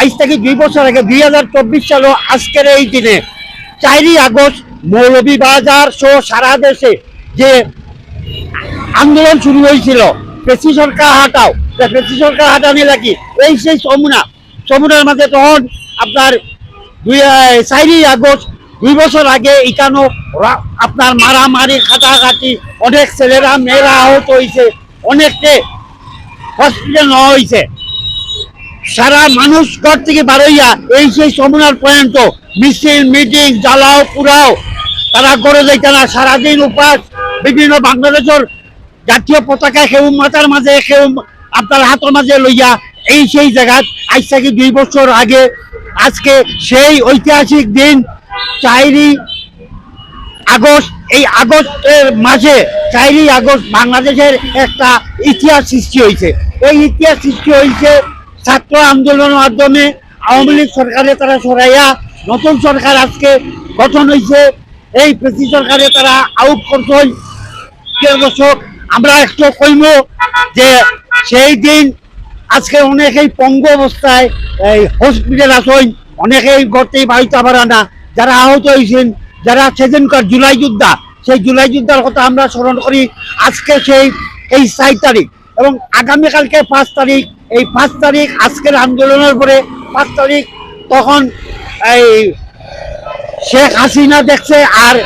আজ থেকে 2 বছর আগে 2024 সালে আজকের এই দিনে 4ই আগস্ট মৌলভীবাজার সহ সারা দেশে যে আন্দোলন শুরু হয়েছিল পেশি সরকার হাটাও, পেশি সরকার হাটানি লাগি এই সেই যমুনার মাঝে তখন আপনার 4ই আগস্ট 2 বছর আগে এখানে আপনার মারামারি খাটাখাটি অনেক ছেলেরা মেয়েরা আহত হয়েছে, অনেককে হসপিটাল নেওয়া হয়েছে। সারা মানুষ ঘর থেকে বাড়াইয়া এই সেই যমুনার পর্যন্ত মিছিল মিটিং জ্বালাও পুরাও তারা করে যাইতে না, সারাদিন উপাস বিভিন্ন বাংলাদেশের জাতীয় পতাকা কেউ মাথার মাঝে কেউ আপনার হাতের মাঝে লইয়া এই সেই জায়গা আজ থেকে 2 বছর আগে আজকে সেই ঐতিহাসিক দিন 4ই আগস্ট। এই আগস্টের মাঝে 4ই আগস্ট বাংলাদেশের একটা ইতিহাস সৃষ্টি হয়েছে। এই ইতিহাস সৃষ্টি হয়েছে ছাত্র আন্দোলনের মাধ্যমে। আওয়ামী লীগ সরকারে তারা সরাইয়া নতুন সরকার আজকে গঠন হয়েছে, এই পেশি সরকারে তারা আউট করছে। দর্শক আমরা একটু কইব যে সেই দিন আজকে অনেকেই পঙ্গু অবস্থায় এই হসপিটাল আসেন, অনেকেই গড়তেই বাড়িতে পারে না, যারা আহত হয়েছেন, যারা সেদিনকার জুলাই যোদ্ধা, সেই জুলাই যোদ্ধার কথা আমরা স্মরণ করি। আজকে এই 4 তারিখ এবং আগামীকালকে 5 তারিখ, এই 5 তারিখ আজকের আন্দোলনের পরে 5 তারিখ তখন এই শেখ হাসিনা দেখছে আর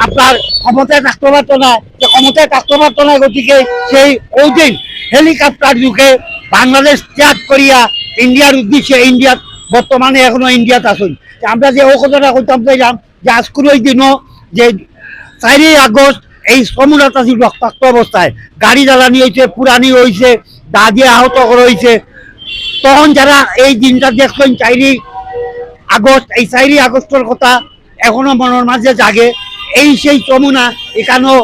আপনার ক্ষমতায় থাকতে পারতো না, যে ক্ষমতায় থাকতে পারতো না, গতিকে সেই ওই দিন হেলিকপ্টার যুগে বাংলাদেশ ত্যাগ করিয়া ইন্ডিয়ার উদ্দেশ্যে, ইন্ডিয়া বর্তমানে এখনো ইন্ডিয়াতে আসুন। আমরা যে ও কথাটা করতাম চাইলাম যে আজকের ওই দিনও যে 4ই আগস্ট এই যমুনাটা ছিল রক্তাক্ত অবস্থায়, গাড়ি জ্বালানি হয়েছে, পুরানি হয়েছে, দা দিয়ে আহত করা হয়েছে। তখন যারা এই দিনটা দেখছেন 4ই আগস্ট, এই 4ই আগস্টের কথা এখনো মনের মাঝে জাগে। এই সেই যমুনা এখানেও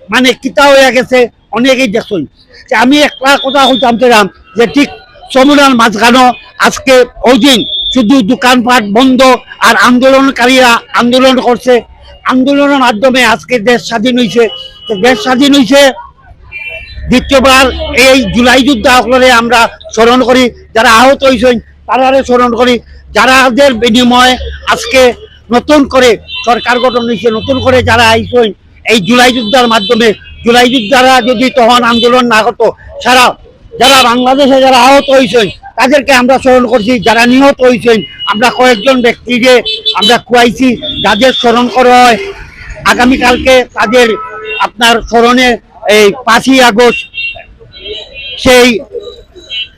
মানে কিতা হয়ে গেছে, অনেকেই দেখছেন। যে আমি একটা কথা হইতাম চাইলাম যে ঠিক যমুনার মাঝখানো আজকে ওই দিন শুধু দোকানপাট বন্ধ আর আন্দোলনকারীরা আন্দোলন করছে। আন্দোলনের মাধ্যমে আজকে দেশ স্বাধীন হয়েছে। দেশ স্বাধীন হয়েছে দ্বিতীয়বার এই জুলাই যুদ্ধ সকলে আমরা স্মরণ করি, যারা আহত হয়েছেন তারা স্মরণ করি, যারাদের বিনিময়ে আজকে নতুন করে সরকার গঠন হয়েছে, নতুন করে যারা আইছেন এই জুলাই যুদ্ধের মাধ্যমে। জুলাই যুদ্ধারা যদি তখন আন্দোলন না করতো, যারা বাংলাদেশে যারা আহত হয়েছেন তাদেরকে আমরা স্মরণ করছি, যারা নিহত হয়েছেন আমরা কয়েকজন ব্যক্তিকে আমরা খুয়াইছি, যাদের স্মরণ করা হয়। আগামীকালকে তাদের আপনার স্মরণে এই 5ই আগস্ট, সেই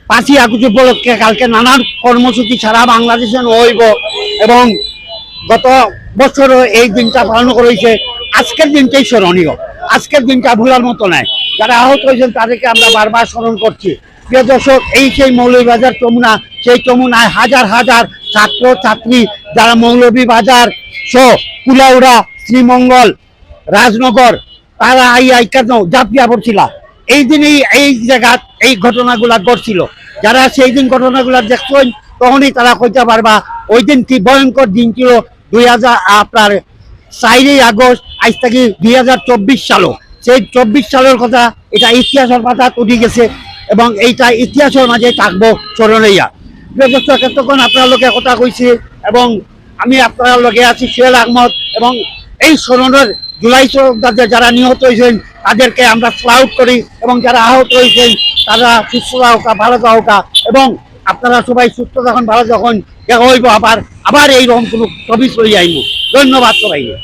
5ই আগস্ট উপলক্ষে কালকে নানান কর্মসূচি সারা বাংলাদেশে হইব এবং গত বছরও এই দিনটা পালন করেছে। আজকের দিনটাই স্মরণীয়, আজকের দিনটা ভুলার মতো নয়। যারা আহত হয়েছেন তাদেরকে আমরা বারবার স্মরণ করছি। প্রিয় দর্শক, এই সেই মৌলভীবাজার যমুনা, সেই যমুনায় হাজার হাজার ছাত্র ছাত্রী যারা মৌলভীবাজার সহ কুলাউড়া, শ্রীমঙ্গল, রাজনগর তারা কেন জাপিয়া পড়ছিল। এই দিনেই এই জায়গা এই ঘটনাগুলা ঘটছিল। যারা সেই দিন ঘটনাগুলা দেখছেন তখনই তারা কইতে পারবা ওই দিন কি ভয়ঙ্কর দিন ছিল। 4ই আগস্ট আজ থেকে 2024 সালও, সেই 24 সালের কথা এটা ইতিহাসের পাতা উঠে গেছে এবং এইটা ইতিহাসের মাঝে থাকবো স্মরণীয়া। এতক্ষণ আপনার লোকে কথা কইছি এবং আমি আপনার লগে আছি সোহেল আহমদ এবং এই স্মরণের জুলাই যোদ্ধাদের যারা নিহত হয়েছেন তাদেরকে আমরা স্লাউট করি এবং যারা আহত হয়েছেন তারা সুস্থ হোকা, ভালো হোকা এবং আপনারা সবাই সুস্থ থাকুন, ভালো যখন দেখা হইব, আবার এইরকম কোনো টপিক লই আইব। ধন্যবাদ সবাইকে।